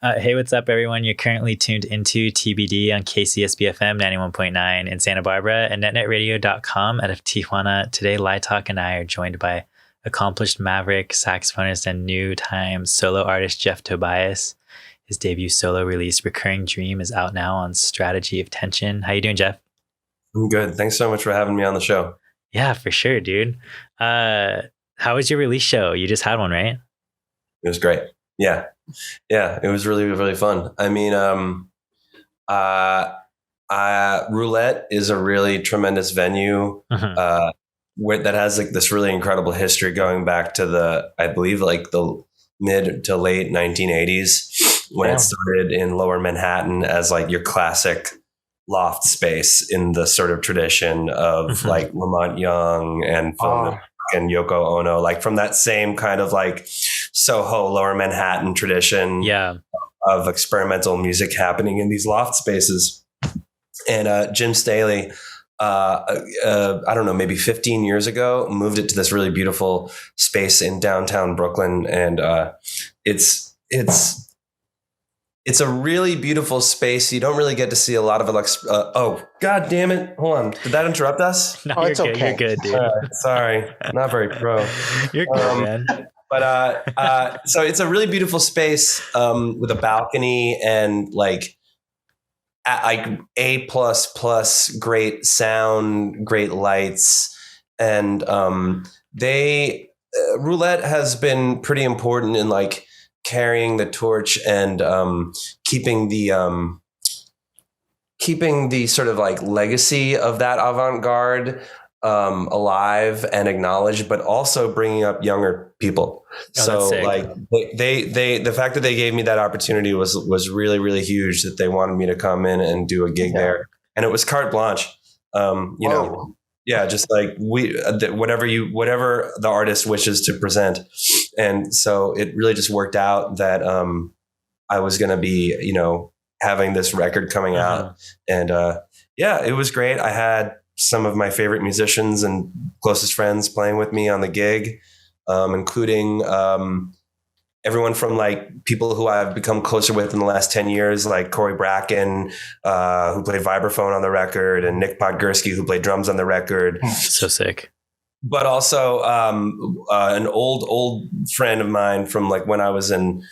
Hey, what's up, everyone? You're currently tuned into TBD on KCSB FM 91.9 in Santa Barbara and netnetradio.com out of Tijuana. Today, Light Talk and I are joined by accomplished maverick saxophonist and new time solo artist Jeff Tobias. His debut solo release, Recurring Dream, is out now on Strategy of Tension. How you doing, Jeff? I'm good. Thanks so much for having me on the show. Yeah, for sure, dude. How was your release show? You just had one, right? It was great. Yeah, it was really, really fun. I mean, Roulette is a really tremendous venue that has like this really incredible history going back to I believe the mid to late 1980s when it started in Lower Manhattan as like your classic loft space in the sort of tradition of like Lamont Young and and Yoko Ono, like from that same kind of like Soho, Lower Manhattan tradition of experimental music happening in these loft spaces. And Jim Staley, I don't know, maybe 15 years ago, moved it to this really beautiful space in downtown Brooklyn. And it's a really beautiful space. You don't really get to see a lot of it. Oh, God damn it. Hold on. Did that interrupt us? No, it's okay. You're good, dude. Sorry. Not very pro. You're good, man. But so it's a really beautiful space with a balcony and like A++, great sound, great lights. And Roulette has been pretty important in like carrying the torch and keeping the sort of like legacy of that avant-garde alive and acknowledged, but also bringing up younger people. So like they the fact that they gave me that opportunity was really, really huge, that they wanted me to come in and do a gig there. And it was carte blanche. You know, just like whatever the artist wishes to present. And so it really just worked out that I was going to be, having this record coming out. And it was great. I had some of my favorite musicians and closest friends playing with me on the gig, including everyone from like people who I've become closer with in the last 10 years, like Corey Bracken, who played vibraphone on the record, and Nick Podgorski, who played drums on the record. So sick. But also an old friend of mine from like when I was in,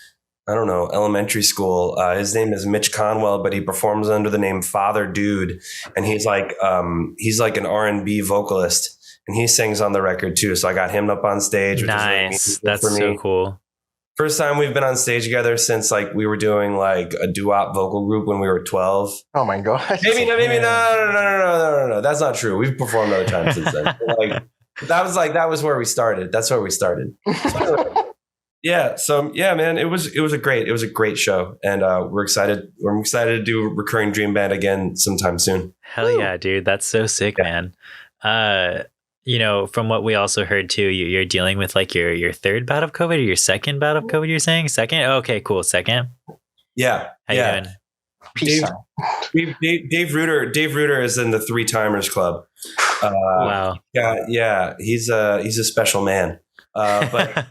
I don't know, elementary school. His name is Mitch Conwell, but he performs under the name Father Dude. And he's like an R&B vocalist, and he sings on the record too. So I got him up on stage. Nice. That's so cool. First time we've been on stage together since like we were doing like a doo-wop vocal group when we were 12. Oh my God. Maybe no. That's not true. We've performed other times since then. Like that was where we started. That's where we started. So man, it was a great show, and we're excited to do Recurring Dream Band again sometime soon. Hell yeah, dude, that's so sick, man. From what we also heard too, you're dealing with like your third bout of COVID or your second bout of COVID. You're saying second? Okay, cool. Second. Yeah. How you doing? Dave Reuter is in the Three Timers Club. Wow. Yeah. He's a special man. But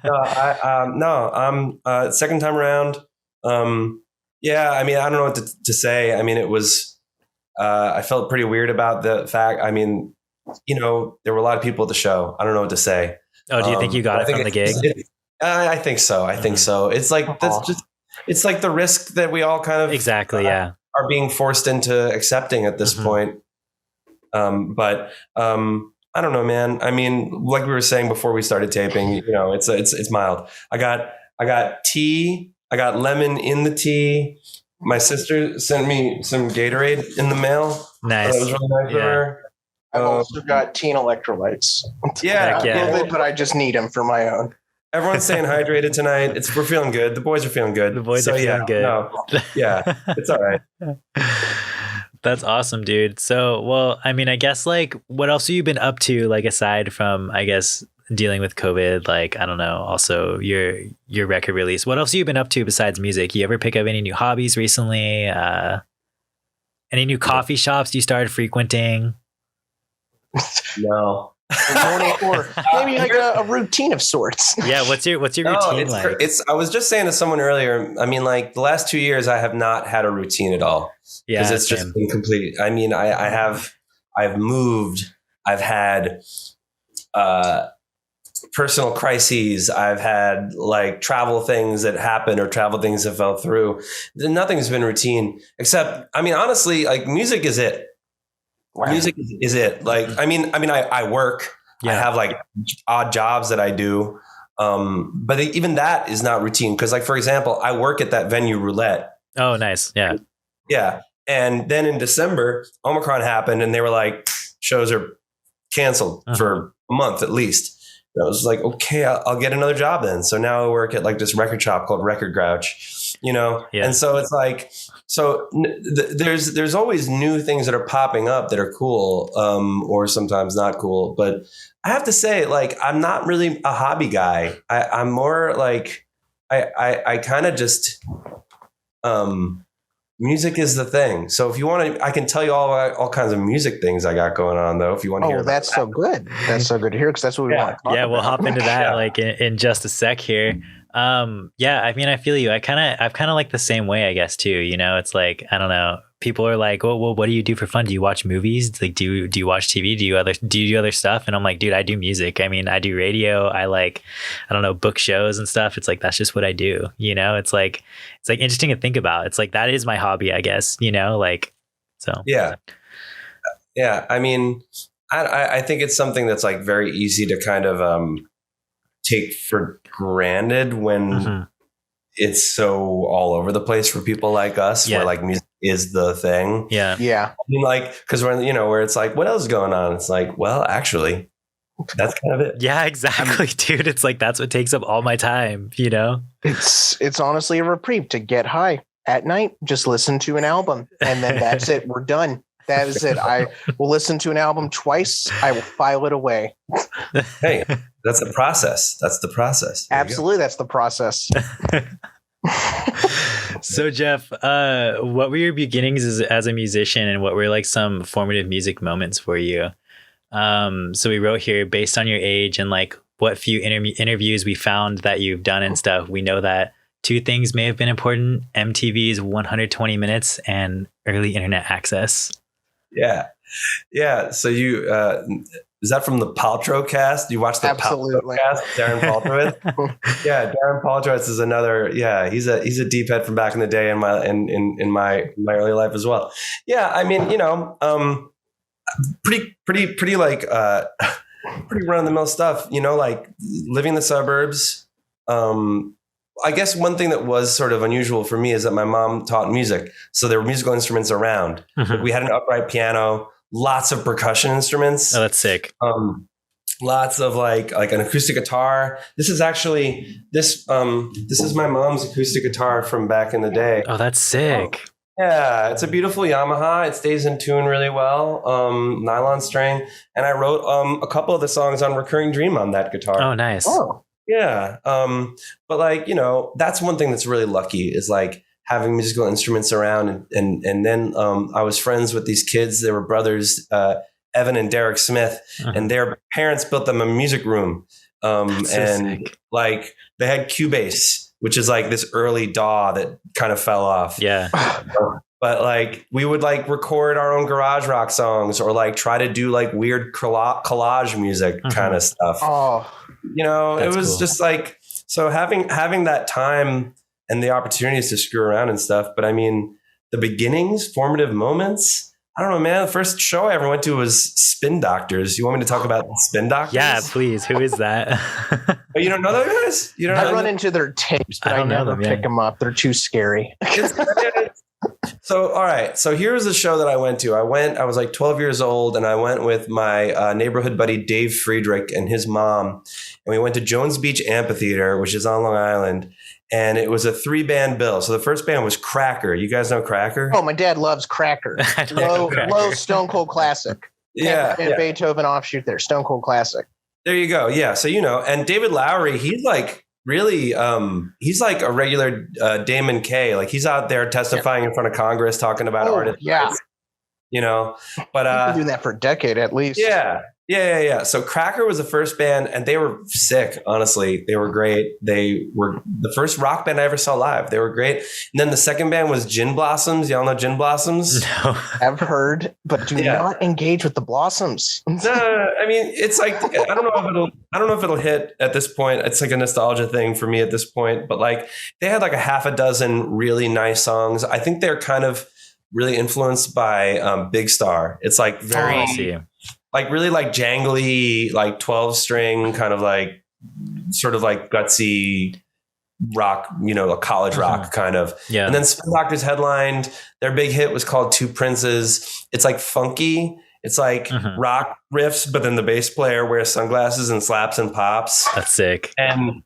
I'm second time around. I mean, I don't know what to say. I mean, it was, I felt pretty weird about the fact. I mean, there were a lot of people at the show. I don't know what to say. Oh, do you think you got it from the gig? I think so. It's like, it's like the risk that we all kind of are being forced into accepting at this point. But I don't know, man. I mean, like we were saying before we started taping, it's mild. I got tea. I got lemon in the tea. My sister sent me some Gatorade in the mail. Nice. That was really nice of her. I've also got teen electrolytes. Yeah. But I just need them for my own. Everyone's staying hydrated tonight. We're feeling good. The boys are feeling good. The boys are feeling good. No, it's all right. That's awesome, dude. So, well, I mean, I guess like what else have you been up to, like aside from, I guess, dealing with COVID, like, I don't know, also your record release. What else have you been up to besides music? You ever pick up any new hobbies recently? Any new coffee shops you started frequenting? No. or maybe like a routine of sorts. Yeah, what's your routine like? I was just saying to someone earlier, I mean, like the last 2 years I have not had a routine at all. Yeah, because it's just been complete. I mean, I've moved, I've had personal crises, I've had like travel things that happened or travel things that fell through. Nothing's been routine except, I mean, honestly, like music is it. Wow. Music is it. Like, I mean, I work. Yeah. I have like odd jobs that I do. But even that is not routine. Cause like, for example, I work at that venue Roulette. Oh, nice. Yeah. Yeah. And then in December, Omicron happened and they were like, shows are canceled for a month at least. And I was like, okay, I'll get another job then. So now I work at like this record shop called Record Grouch, you know? Yeah. And so it's like, there's always new things that are popping up that are cool, or sometimes not cool. But I have to say, like, I'm not really a hobby guy. I'm more like, I kind of just, music is the thing. So if you want to, I can tell you all kinds of music things I got going on though. If you want to hear that's so good. That's so good to hear because that's what we want to talk about. We'll hop into that like in just a sec here. I mean, I feel you. I've kind of like the same way, I guess, too. You know, it's like, I don't know. People are like, well, what do you do for fun? Do you watch movies? Like, do you watch TV? Do you do other stuff? And I'm like, dude, I do music. I mean, I do radio. I like, I don't know, book shows and stuff. It's like, that's just what I do. You know, it's like interesting to think about. It's like, that is my hobby, I guess, you know, like, so. Yeah. Yeah. I mean, I think it's something that's like very easy to kind of, take for granted when it's so all over the place for people like us, where like music is the thing. Yeah. Yeah. I mean, like, cause when, you know, where it's like, what else is going on? It's like, well, actually that's kind of it. Yeah, exactly, dude. It's like, that's what takes up all my time, you know? It's honestly a reprieve to get high at night. Just listen to an album and then that's it. We're done. That is it. I will listen to an album twice. I will file it away. Hey, that's the process. That's the process. Absolutely. That's the process. So Jeff, what were your beginnings as a musician and what were like some formative music moments for you? So we wrote here, based on your age and like what few interviews we found that you've done and stuff, we know that two things may have been important: MTV's 120 Minutes and early internet access. Yeah. So you, is that from the Paltrow cast? You watched the Paltrow cast, Darren Paltrowitz? Yeah, Darren Paltrowitz is another. Yeah, he's a deep head from back in the day in my early life as well. Yeah, I mean, you know, pretty like pretty run of the mill stuff. You know, like living in the suburbs. I guess one thing that was sort of unusual for me is that my mom taught music. So there were musical instruments around. Like we had an upright piano, lots of percussion instruments. Oh, that's sick. Lots of like an acoustic guitar. This is actually, this is my mom's acoustic guitar from back in the day. Oh, that's sick. Yeah, it's a beautiful Yamaha. It stays in tune really well. Nylon string. And I wrote a couple of the songs on Recurring Dream on that guitar. Oh, nice. Oh. Yeah. But like, you know, that's one thing that's really lucky is like having musical instruments around. And then I was friends with these kids. They were brothers, Evan and Derek Smith, and their parents built them a music room. And sick. Like they had Cubase, which is like this early DAW that kind of fell off. Yeah. But like we would like record our own garage rock songs or like try to do like weird collage music kind of stuff. Oh, you know, that's it was cool. just like, so having that time and the opportunities to screw around and stuff. But I mean, the beginnings, formative moments, I don't know, man. The first show I ever went to was Spin Doctors. You want me to talk about Spin Doctors? Yeah, please. Who is that? Oh, you don't know those guys? You don't know? I run into their tapes, but I never pick them up. They're too scary. So, all right. So here's the show that I went to. I was like 12 years old and I went with my neighborhood buddy, Dave Friedrich, and his mom. And we went to Jones Beach Amphitheater, which is on Long Island. And it was a 3-band bill. So the first band was Cracker. You guys know Cracker? Oh, my dad loves Cracker. Low Stone Cold classic. Yeah. And Beethoven offshoot there. Stone Cold classic. There you go. Yeah. So, you know, and David Lowery, he's like really, he's like a regular Damon K. Like he's out there testifying in front of Congress, talking about artists. Yeah. You know, but I've been doing that for a decade at least. Yeah. Yeah. So Cracker was the first band, and they were sick. Honestly, they were great. They were the first rock band I ever saw live. They were great. And then the second band was Gin Blossoms. Y'all know Gin Blossoms? No. I've heard, but do not engage with the Blossoms. No, I mean, it's like I don't know if it'll hit at this point. It's like a nostalgia thing for me at this point. But like they had like a half a dozen really nice songs. I think they're kind of really influenced by Big Star. It's like very. Like really like jangly, like 12 string kind of like sort of like gutsy rock, a college rock kind of. Yeah. And then Spin Doctors headlined. Their big hit was called Two Princes. It's like funky. It's like rock riffs, but then the bass player wears sunglasses and slaps and pops. That's sick. And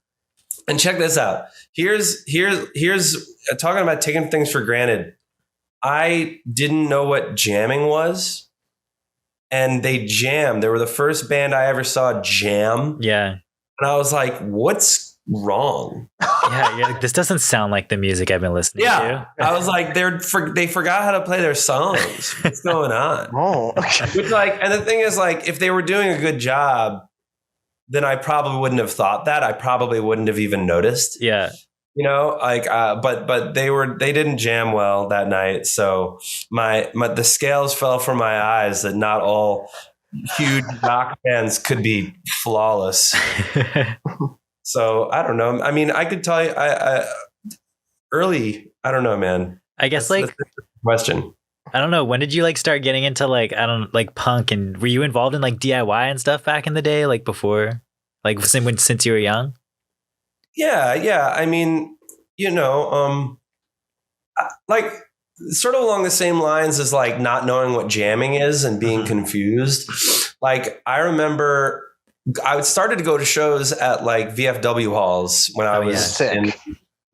check this out. Here's talking about taking things for granted. I didn't know what jamming was. And they jammed. They were the first band I ever saw jam. Yeah. And I was like, what's wrong? Yeah, you're like, this doesn't sound like the music I've been listening to. I was like, they forgot how to play their songs. What's going on? Oh, okay. Which like, and the thing is like, if they were doing a good job, then I probably wouldn't have thought that. I probably wouldn't have even noticed. Yeah. But they didn't jam well that night. So the scales fell from my eyes that not all huge rock bands could be flawless. So I don't know. I mean, I could tell you, early, I don't know, man. I guess that's the question. I don't know. When did you like start getting into like, like punk, and were you involved in like DIY and stuff back in the day? Like before, like since you were young? Yeah. I mean, like sort of along the same lines as like not knowing what jamming is and being confused. Like I remember I started to go to shows at like VFW halls when I was in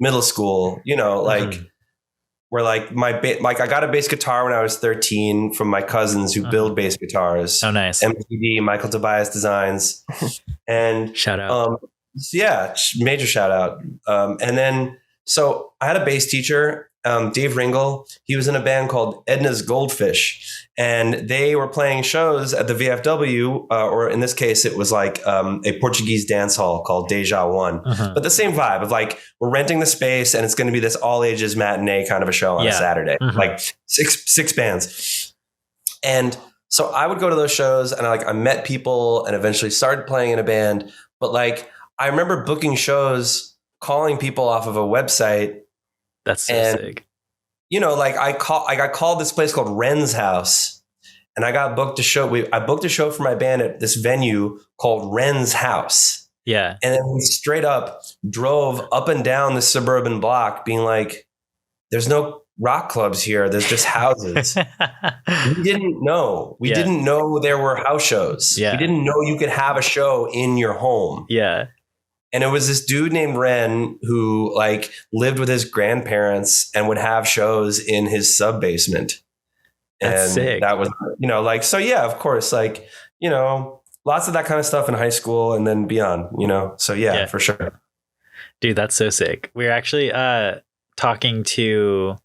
middle school, where like I got a bass guitar when I was 13 from my cousins who build bass guitars. Oh, nice. MTD, Michael Tobias Designs. And shout out. Yeah, major shout out. And then, so I had a bass teacher, Dave Ringel. He was in a band called Edna's Goldfish, and they were playing shows at the VFW, or in this case, it was like a Portuguese dance hall called Deja One. But the same vibe of like, we're renting the space and it's going to be this all ages matinee kind of a show on a Saturday, like six bands. And so I would go to those shows and I met people and eventually started playing in a band. But like, I remember booking shows, calling people off of a website. That's so sick. I got called this place called Wren's House, and I got booked a show. I booked a show for my band at this venue called Wren's House. Yeah. And then we straight up drove up and down the suburban block being like, there's no rock clubs here. There's just houses. We didn't know. We didn't know there were house shows. Yeah. We didn't know you could have a show in your home. Yeah. And it was this dude named Ren who like lived with his grandparents and would have shows in his sub basement. That's sick. That was, so yeah, of course, like, lots of that kind of stuff in high school and then beyond, so yeah, for sure. Dude, that's so sick. We were actually talking to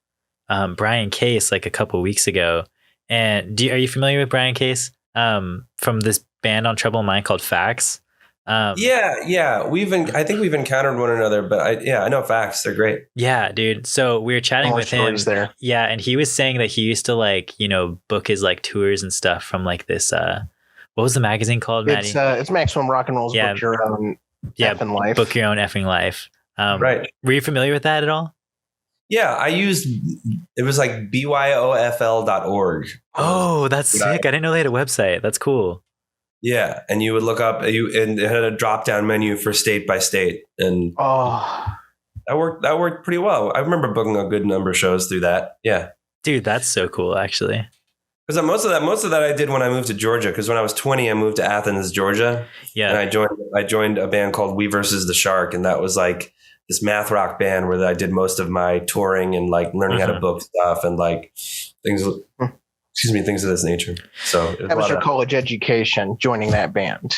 Brian Case like a couple weeks ago. And are you familiar with Brian Case from this band on Trouble Mind called Facts? Yeah. I think we've encountered one another, but I know Facts. They're great. Yeah, dude. So we were chatting with him. There. Yeah. And he was saying that he used to like, book his like tours and stuff from like this, what was the magazine called, Maddie? It's Maximum Rock and Roll's Book Your Own Effing Life. Book Your Own Effing Life. Right. Were you familiar with that at all? Yeah, it was like byofl.org. Oh, that's sick. I didn't know they had a website. That's cool. Yeah, and you would look up and it had a drop down menu for state by state, and that worked pretty well. I remember booking a good number of shows through that. Yeah, dude, that's so cool, actually. Because most of that I did when I moved to Georgia. Because when I was 20, I moved to Athens, Georgia. Yeah, and I joined a band called We Versus the Shark, and that was like this math rock band where I did most of my touring and like learning how to book stuff and like things. Things of this nature. So that was your college education, joining that band.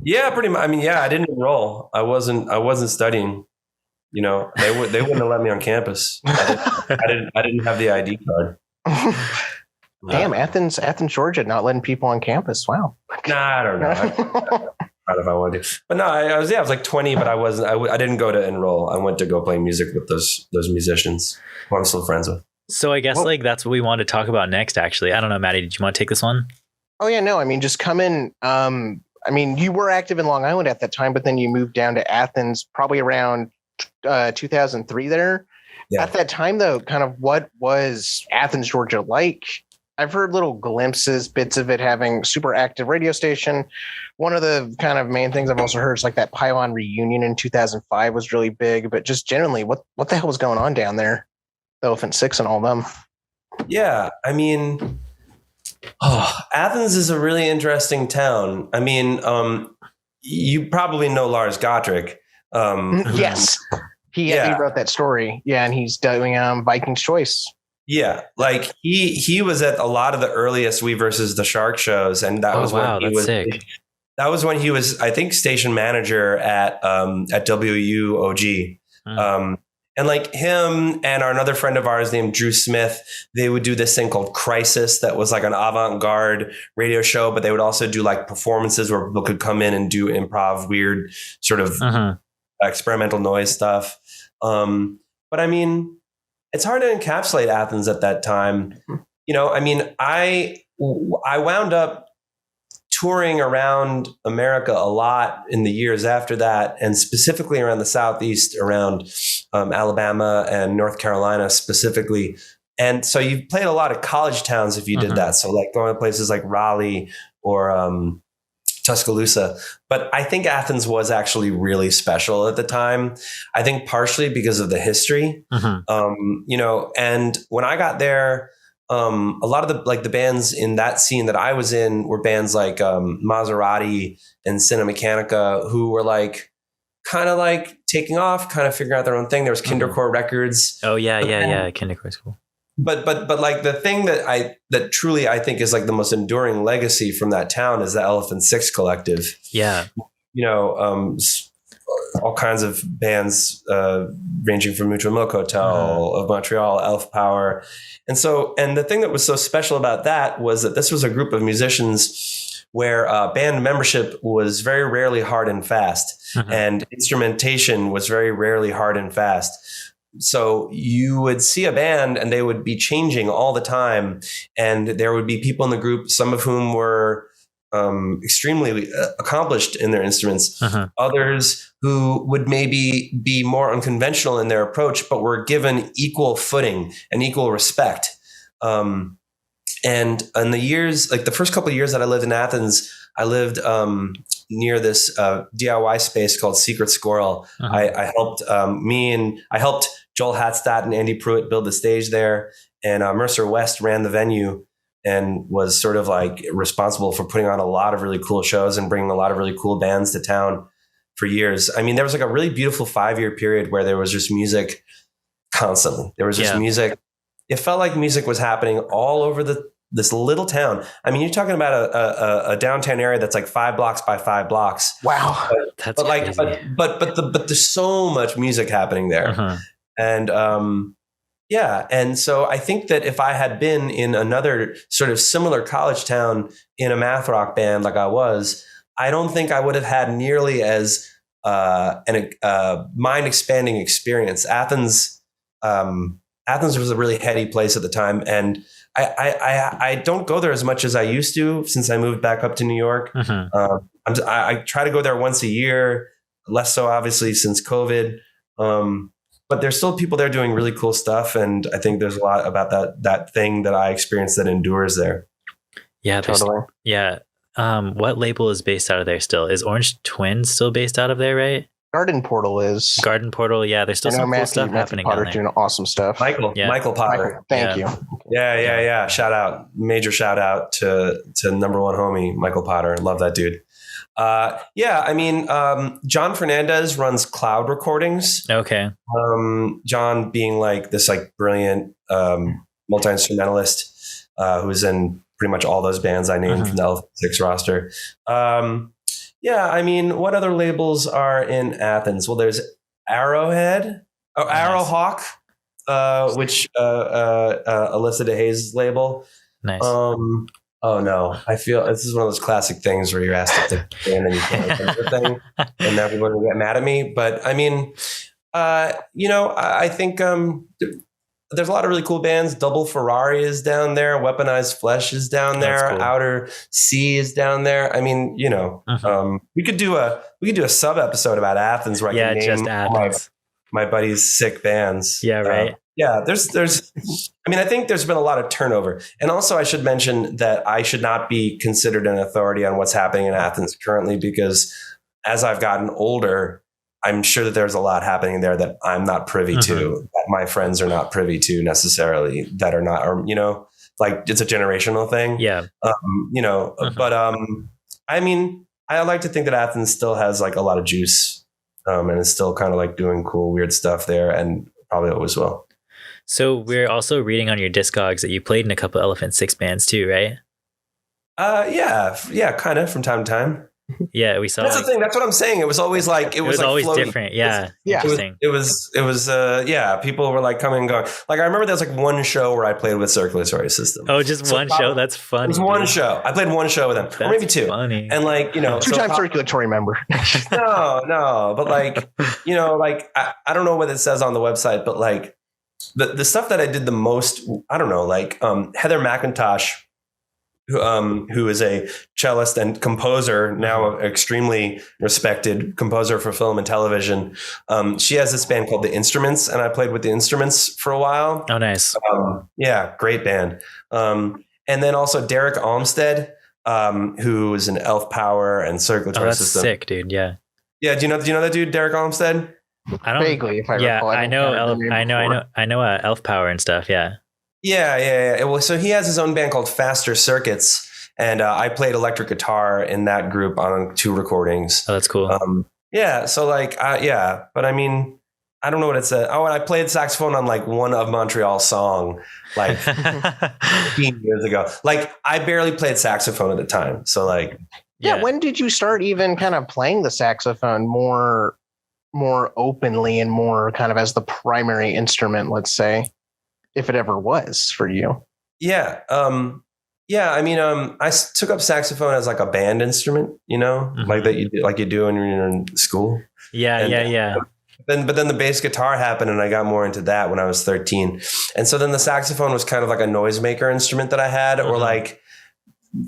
Yeah, pretty much. I mean, I didn't enroll. I wasn't studying. They wouldn't have let me on campus. I didn't have the ID card. Damn, Athens, Georgia, not letting people on campus. Wow. Nah, I don't know. I don't know if I wanted to, but no, I was like 20, but I didn't go to enroll. I went to go play music with those musicians who I'm still friends with. So I guess that's what we want to talk about next, actually. I don't know, Maddie, did you want to take this one? Oh yeah, no, I mean, just come in. I mean, you were active in Long Island at that time, but then you moved down to Athens probably around 2003 there. Yeah. At that time, though, kind of what was Athens, Georgia like? I've heard little glimpses, bits of it having super active radio station. One of the kind of main things I've also heard is like that Pylon reunion in 2005 was really big, but just generally, what the hell was going on down there? The Elephant Six and all them. Yeah, I mean, Athens is a really interesting town. I mean, you probably know Lars Gottrick. Yes, he wrote that story. Yeah, and he's doing Viking's Choice. Yeah, like he was at a lot of the earliest We versus the Shark shows, and that was when he was sick. That was when he was, I think, station manager at WUOG. And like him and another friend of ours named Drew Smith, they would do this thing called Crisis that was like an avant-garde radio show, but they would also do like performances where people could come in and do improv, weird sort of experimental noise stuff. But I mean, it's hard to encapsulate Athens at that time. You know, I mean, I wound up touring around America a lot in the years after that, and specifically around the Southeast, around Alabama and North Carolina specifically. And so you played a lot of college towns if you did that. So like going to places like Raleigh or Tuscaloosa. But I think Athens was actually really special at the time. I think partially because of the history, you know, and when I got there, a lot of the bands in that scene that I was in were bands like Maserati and Cinemechanica, who were like kind of like taking off, kind of figuring out their own thing. There was Kindercore Records. Oh yeah, Kindercore's cool. But like the thing that truly I think is like the most enduring legacy from that town is the Elephant Six Collective. Yeah, you know, all kinds of bands ranging from Mutual Milk Hotel of Montreal, Elf Power. And the thing that was so special about that was that this was a group of musicians where band membership was very rarely hard and fast, and instrumentation was very rarely hard and fast. So you would see a band and they would be changing all the time. And there would be people in the group, some of whom were extremely accomplished in their instruments, others who would maybe be more unconventional in their approach, but were given equal footing and equal respect. And in the years, like the first couple of years that I lived in Athens, I lived near this DIY space called Secret Squirrel. I helped Joel Hatstadt and Andy Pruitt build the stage there, and Mercer West ran the venue and was sort of like responsible for putting on a lot of really cool shows and bringing a lot of really cool bands to town for years. I mean, there was like a really beautiful 5-year period where there was just music constantly. There was just music. It felt like music was happening all over this little town. I mean, you're talking about a downtown area that's like 5 blocks by 5 blocks. Wow, that's crazy. But there's so much music happening there, and and so I think that if I had been in another sort of similar college town in a math rock band like I was, I don't think I would have had nearly as mind expanding experience. Athens was a really heady place at the time, and I don't go there as much as I used to since I moved back up to New York. I try to go there once a year, less so obviously since COVID. But there's still people there doing really cool stuff, and I think there's a lot about that thing that I experienced that endures there. Yeah, totally. Yeah. What label is based out of there still? Is Orange Twins still based out of there, right? Garden Portal is. Garden Portal, yeah. There's still some cool stuff happening down there. Doing awesome stuff. Michael Potter. Thank you. Yeah. Major shout out to number one homie, Michael Potter. Love that dude. I mean, John Fernandez runs Cloud Recordings. Okay. John being like this like brilliant multi-instrumentalist who's in pretty much all those bands I named from the Elephant Six roster. I mean, what other labels are in Athens? Well, there's Arrowhead, Arrowhawk, which Alyssa DeHaze's label. Nice. Oh no, I feel this is one of those classic things where you're asked to pick and then you can't remember the thing, and everyone will get mad at me. But I mean, I think there's a lot of really cool bands. Double Ferrari is down there. Weaponized Flesh is down there. Cool. Outer Sea is down there. I mean, we could do a sub episode about Athens where I can name just Athens. My buddies' sick bands. Yeah, right. There's I think there's been a lot of turnover. And also I should mention that I should not be considered an authority on what's happening in Athens currently, because as I've gotten older, I'm sure that there's a lot happening there that I'm not privy to, that my friends are not privy to necessarily, that are not, or, like it's a generational thing. Yeah. But I mean, I like to think that Athens still has like a lot of juice, and is still kind of like doing cool, weird stuff there, and probably always will. So we're also reading on your Discogs that you played in a couple Elephant Six bands too, right? Yeah, kind of from time to time. Yeah, we saw. That's the thing. That's what I'm saying. It was always like it was like always floating. Different. Yeah, interesting. It was. People were like coming and going. Like I remember there was like one show where I played with Circulatory System. Oh, just one show. That's funny. It was one show. I played one show with them, or maybe two. Funny. And like two-time Circulatory member. no, but like like I don't know what it says on the website, but like the stuff that I did the most, I don't know, like Heather Mcintosh, who is a cellist and composer, now an extremely respected composer for film and television. She has this band called The Instruments, and I played with The Instruments for a while. Oh, nice. Yeah, great band. And then also Derek Olmstead, who is an Elf Power and Circulatory System. Sick, dude. Yeah. Yeah. Do you know that dude, Derek Olmstead? I don't vaguely, if I recall. I know Elf Power and stuff. Yeah. Yeah. Well, so he has his own band called Faster Circuits, and I played electric guitar in that group on 2 recordings. Oh, that's cool. So like, but I mean, I don't know what it said. Oh, and I played saxophone on like one of Montreal's song, like 15 years ago. Like I barely played saxophone at the time. So like, yeah. When did you start even kind of playing the saxophone more openly and more kind of as the primary instrument, let's say? If it ever was for you. Yeah. I mean, I took up saxophone as like a band instrument, like that you do when you're in school. Yeah. But then the bass guitar happened, and I got more into that when I was 13. And so then the saxophone was kind of like a noisemaker instrument that I had, or like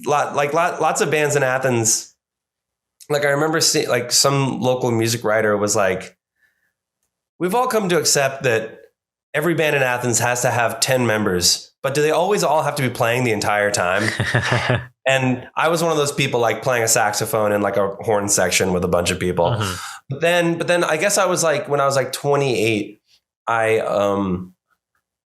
lots of bands in Athens. Like I remember seeing like some local music writer was like, we've all come to accept that every band in Athens has to have 10 members, but do they always all have to be playing the entire time? And I was one of those people like playing a saxophone in like a horn section with a bunch of people. But then I guess I was like, when I was like 28, I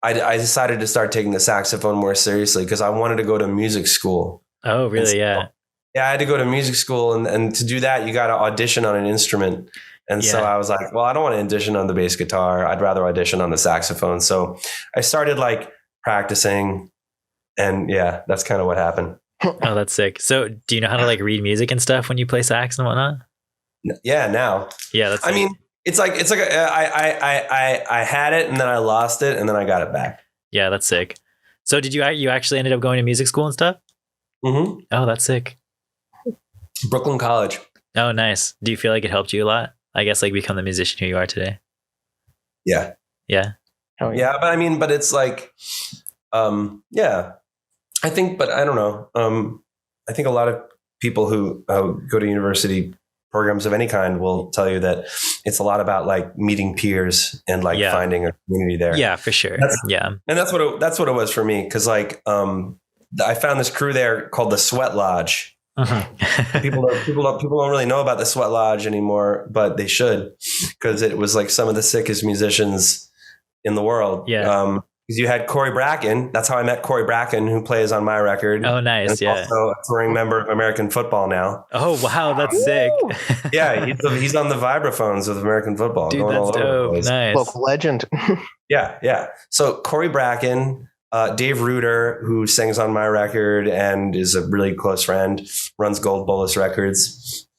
decided to start taking the saxophone more seriously because I wanted to go to music school. Oh, really? Yeah. Yeah, I had to go to music school, and to do that, you got to audition on an instrument. And so I was like, well, I don't want to audition on the bass guitar. I'd rather audition on the saxophone. So I started like practicing, and yeah, that's kind of what happened. Oh, that's sick. So do you know how to like read music and stuff when you play sax and whatnot? Yeah, now. Yeah, that's sick. I mean, it's like I had it and then I lost it and then I got it back. Yeah, that's sick. So did you actually ended up going to music school and stuff? Mm-hmm. Oh, that's sick. Brooklyn College. Oh, nice. Do you feel like it helped you a lot? I guess like become the musician who you are today. Yeah. Yeah. Oh, yeah. But I mean, but it's like, yeah, I think, but I don't know. I think a lot of people who go to university programs of any kind will tell you that it's a lot about like meeting peers and like finding a community there. Yeah, for sure. And that's what it was for me. Cause like, I found this crew there called the Sweat Lodge. People don't really know about the Sweat Lodge anymore, but they should, because it was like some of the sickest musicians in the world. Yeah. Because you had Corey Bracken. That's how I met Corey Bracken, who plays on my record. Oh, nice. And also a touring member of American Football now. Oh, wow. That's sick. Yeah. He's on the vibraphones with American Football. Dude, that's dope. Nice. Local legend. Yeah. So Corey Bracken, Dave Reuter, who sings on my record and is a really close friend, runs Gold Bolus Records.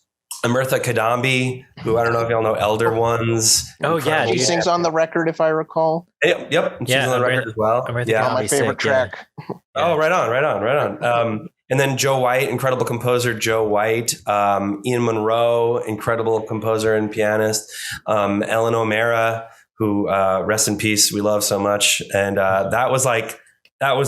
Amirtha Kadambi, who I don't know if y'all know, Elder Ones. Oh yeah, she sings on the record, if I recall. Yep. She's on the record as well. My favorite track. Yeah. Oh, right on. And then Joe White, incredible composer, Joe White. Ian Monroe, incredible composer and pianist. Ellen O'Mara, who rest in peace, we love so much. And that was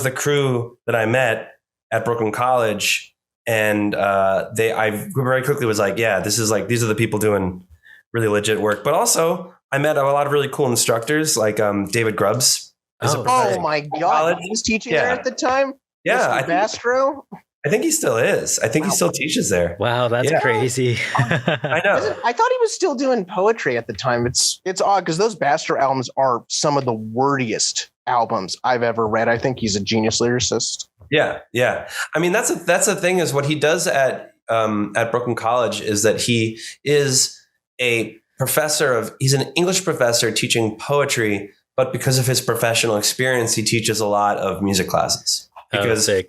the crew that I met at Brooklyn College. And I very quickly was like, yeah, these are the people doing really legit work. But also I met a lot of really cool instructors like David Grubbs. Oh my God. He was teaching there at the time? Yeah. Bastro? I think he still is. I think he still teaches there. Wow, that's crazy. I know. I thought he was still doing poetry at the time. It's odd because those Bastro albums are some of the wordiest albums I've ever read. I think he's a genius lyricist. Yeah. I mean, that's the thing is what he does at Brooklyn College is that he is he's an English professor teaching poetry, but because of his professional experience, he teaches a lot of music classes. Because you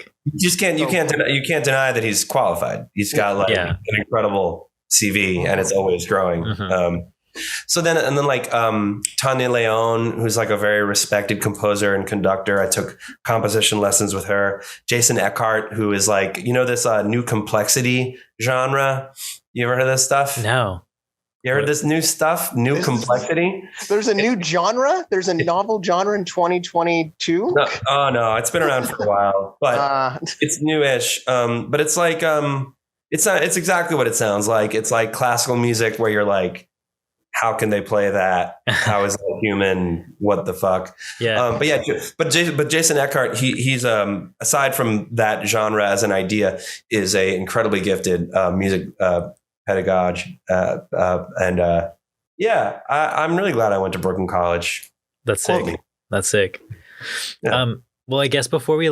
can't deny that he's qualified. He's got an incredible CV and it's always growing. Mm-hmm. So then Tanya Leon, who's like a very respected composer and conductor. I took composition lessons with her. Jason Eckhart, who is like, this new complexity genre. You ever heard of this stuff? No. You heard this new stuff? New complexity? There's a new genre? There's a novel genre in 2022? No. It's been around for a while, but it's newish. But it's like, it's exactly what it sounds like. It's like classical music where you're like, how can they play that? How is that human? What the fuck? Yeah. But Jason Eckhart, he's aside from that genre as an idea, is a incredibly gifted music pedagogue. I'm really glad I went to Brooklyn College. That's sick. That's sick. Yeah. Well, I guess before we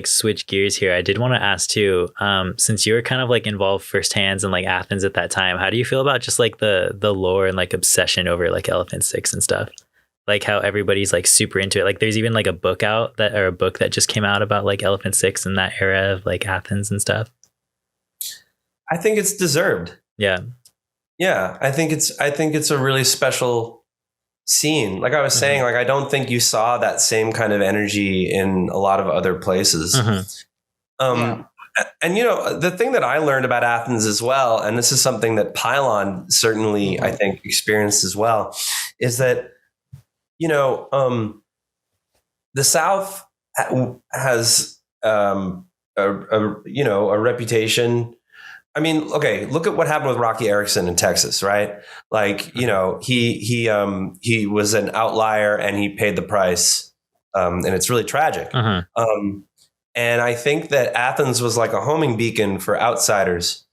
switch gears here, I did want to ask too, since you were kind of involved firsthand in Athens at that time, how do you feel about just the lore and obsession over Elephant Six and stuff? Like how everybody's super into it. There's even a book that just came out about Elephant Six and that era of Athens and stuff. I think it's deserved. Yeah. Yeah. I think it's a really special scene. Like I was saying, I don't think you saw that same kind of energy in a lot of other places. And the thing that I learned about Athens as well, and this is something that Pylon certainly I think experienced as well, is that the South has a reputation. I mean, okay, look at what happened with Rocky Erickson in Texas, right? He was an outlier and he paid the price. And it's really tragic. And I think that Athens was like a homing beacon for outsiders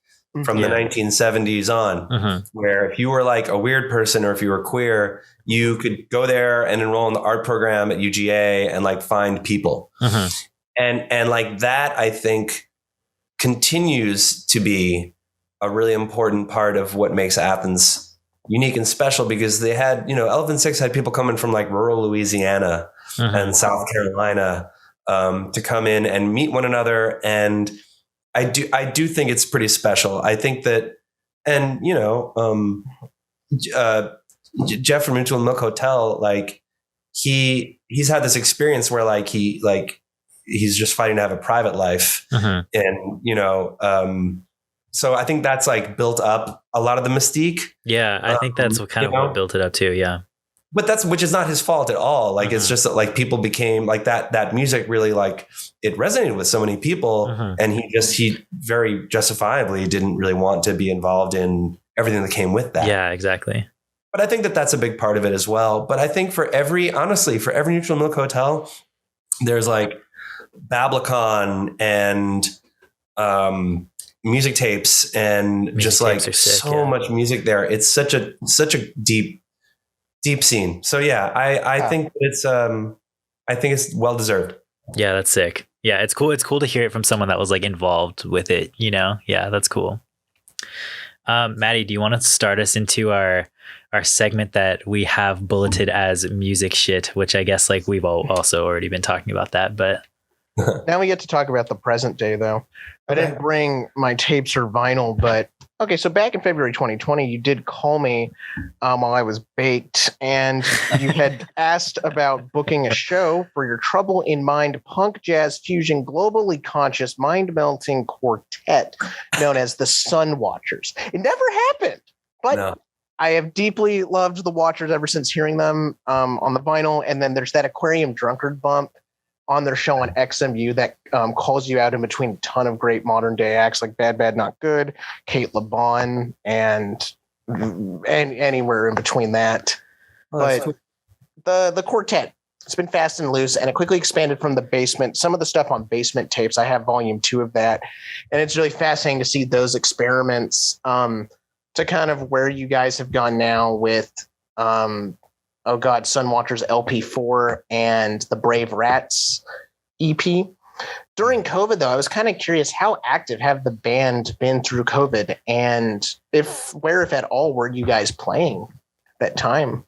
from the 1970s on, where if you were a weird person or if you were queer, you could go there and enroll in the art program at UGA and find people. And that, I think, continues to be a really important part of what makes Athens unique and special, because they had, Elephant Six had people coming from rural Louisiana and South Carolina to come in and meet one another. And I do think it's pretty special. I think that, and Jeff from Mutual Milk Hotel, he's had this experience where he's just fighting to have a private life. And, so I think that's built up a lot of the mystique. Yeah. I think that's what what built it up too. Yeah. But which is not his fault at all. It's just that people became that music really it resonated with so many people. And he very justifiably didn't really want to be involved in everything that came with that. Yeah, exactly. But I think that that's a big part of it as well. But I think for every Neutral Milk Hotel, there's Bablicon and music tapes and much music there. It's such a deep scene. So yeah, I think it's well deserved. Yeah, that's sick. Yeah, it's cool. It's cool to hear it from someone that was involved with it, Yeah, that's cool. Maddie, do you want to start us into our segment that we have bulleted as music shit, which I guess we've also already been talking about that, but now we get to talk about the present day, though. I didn't bring my tapes or vinyl, but Okay, so back in February 2020, you did call me while I was baked, and you had asked about booking a show for your Trouble in Mind punk jazz fusion globally conscious mind-melting quartet known as the Sun Watchers. It never happened, but no. I have deeply loved the Watchers ever since hearing them on the vinyl, and then there's that Aquarium Drunkard bump on their show on XMU that calls you out in between a ton of great modern day acts like Bad Bad Not Good, Kate LeBon, and anywhere in between that. But cool. the quartet, it's been fast and loose, and it quickly expanded from the basement. Some of the stuff on Basement Tapes, I have volume 2 of that, and it's really fascinating to see those experiments to kind of where you guys have gone now with Sun Watchers LP4 and the Brave Rats EP. During COVID, though, I was kind of curious, how active have the band been through COVID? And if at all, were you guys playing that time?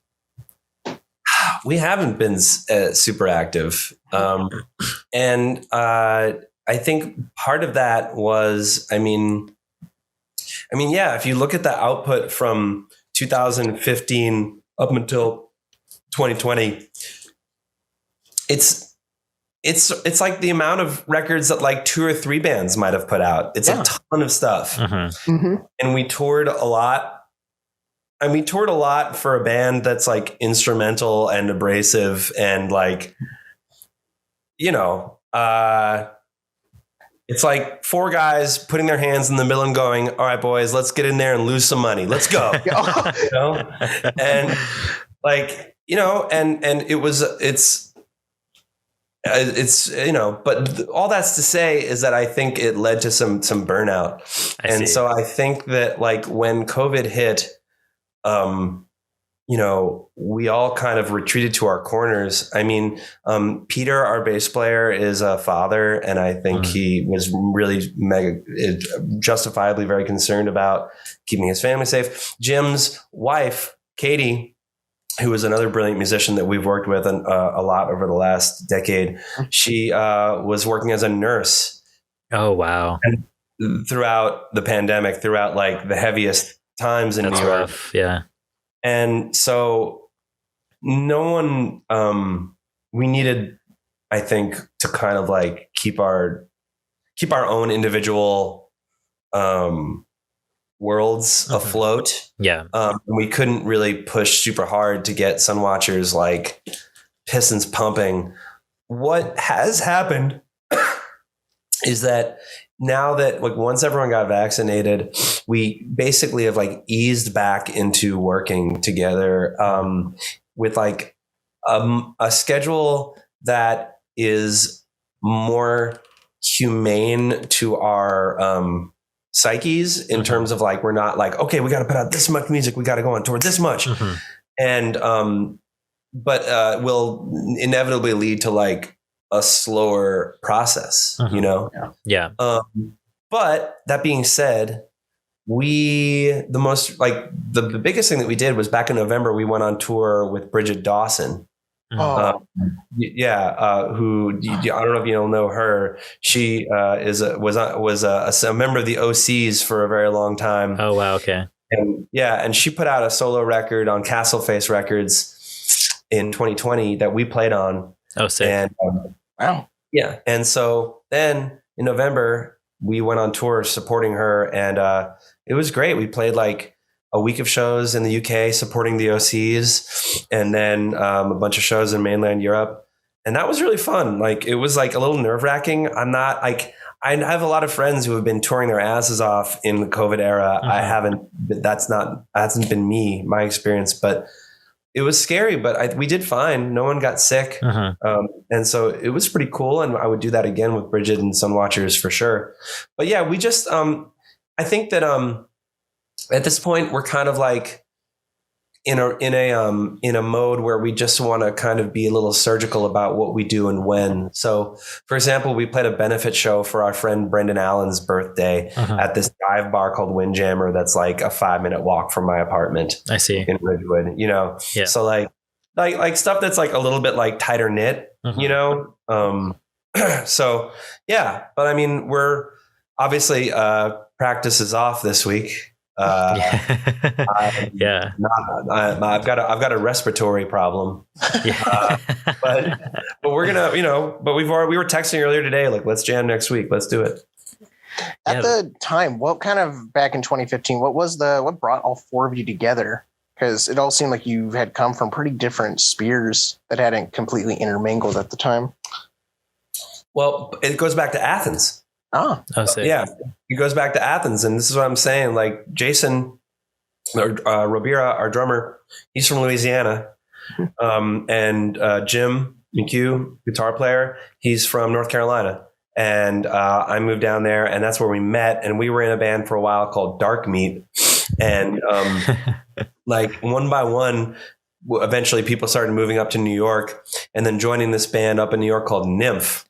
We haven't been super active. And I think part of that was, I mean, yeah, if you look at the output from 2015 up until 2020, it's like the amount of records that like 2 or 3 bands might have put out. It's a ton of stuff. And we toured a lot. And we toured a lot for a band that's like instrumental and abrasive and like, it's like 4 guys putting their hands in the middle and going, all right, boys, let's get in there and lose some money. Let's go. And like, and it's but all that's to say is that I think it led to some burnout. So I think that like when COVID hit, we all kind of retreated to our corners. I mean, Peter, our bass player, is a father, and I think he was really justifiably very concerned about keeping his family safe. Jim's wife, Katie, who is another brilliant musician that we've worked with a lot over the last decade, she was working as a nurse. Oh, wow. And throughout the pandemic, throughout like the heaviest times in New York. Rough, yeah. And so no one, we needed, I think, to kind of like keep our own individual worlds afloat. Yeah. We couldn't really push super hard to get Sun Watchers like pistons pumping. What has happened is that now that like once everyone got vaccinated, we basically have like eased back into working together with like a schedule that is more humane to our psyches in terms of like, we're not like, okay, we got to put out this much music, we got to go on tour this much. And but will inevitably lead to like a slower process, Yeah. But that being said, the biggest thing that we did was back in November, we went on tour with Bridget Dawson. Who I don't know if you'll know her. She was a member of the OCs for a very long time. Oh wow, okay. And she put out a solo record on Castle Face Records in 2020 that we played on. Oh, sick. And wow. Yeah. And so then in November, we went on tour supporting her, and it was great. We played like a week of shows in the UK supporting the OCs, and then a bunch of shows in mainland Europe. And that was really fun. Like, it was like a little nerve wracking. I'm not like, I have a lot of friends who have been touring their asses off in the COVID era. I haven't, that hasn't been my experience, but it was scary, but we did fine. No one got sick. And so it was pretty cool. And I would do that again with Bridget and Sun Watchers for sure. But yeah, we just, I think that, at this point, we're kind of like in a mode where we just want to kind of be a little surgical about what we do and when. So, for example, we played a benefit show for our friend Brendan Allen's birthday at this dive bar called Windjammer. That's like a 5-minute walk from my apartment. I see. In Ridgewood, Yeah. So like stuff that's like a little bit like tighter knit, So yeah, but I mean, we're obviously practice is off this week. Yeah. I've got a respiratory problem. Yeah. But we're gonna, but we were texting earlier today, like, let's jam next week. Let's do it. At the time, what kind of, back in 2015, what brought all four of you together? Because it all seemed like you had come from pretty different spheres that hadn't completely intermingled at the time. Well, it goes back to Athens. Oh, yeah. It goes back to Athens. And this is what I'm saying. Like Jason Robira, our drummer, he's from Louisiana. And Jim McHugh, guitar player, he's from North Carolina. And I moved down there, and that's where we met. And we were in a band for a while called Dark Meat. And like one by one, eventually people started moving up to New York and then joining this band up in New York called Nymph.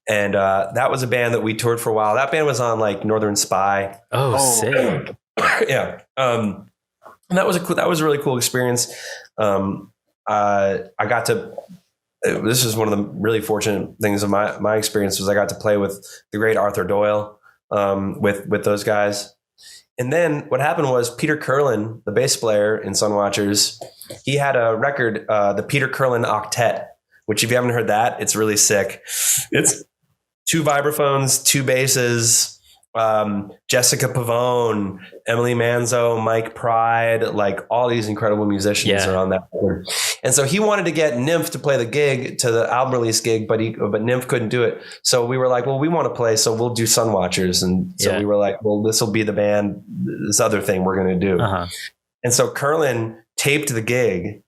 And that was a band that we toured for a while. That band was on like Northern Spy. Oh, sick. Yeah. And that was a really cool experience. I got to, this is one of the really fortunate things of my experience was I got to play with the great Arthur Doyle with those guys. And then what happened was Peter Curlin, the bass player in Sunwatchers, he had a record, the Peter Curlin Octet, which if you haven't heard that, it's really sick. It's 2 vibraphones, 2 basses, Jessica Pavone, Emily Manzo, Mike Pride, like all these incredible musicians are on that record. And so he wanted to get Nymph to play the gig, to the album release gig, but Nymph couldn't do it. So we were like, well, we want to play, so we'll do Sunwatchers. And so we were like, well, this will be the band, this other thing we're going to do. And so Curlin taped the gig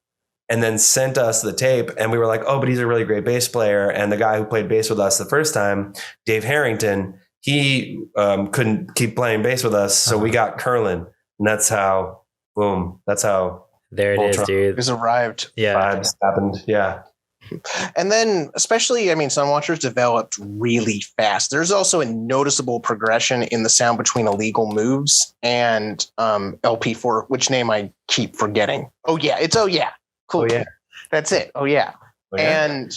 and then sent us the tape. And we were like, oh, but he's a really great bass player. And the guy who played bass with us the first time, Dave Harrington, he couldn't keep playing bass with us. So we got Curlin. And that's how, boom, that's how. There it is, dude. It's arrived. Yeah. Vibes happened. Yeah. And then especially, I mean, Sunwatchers developed really fast. There's also a noticeable progression in the sound between Illegal Moves and LP4, which name I keep forgetting. Oh, yeah. It's Oh, Yeah. Cool. Oh, yeah. That's it. Oh, yeah. Oh, yeah. And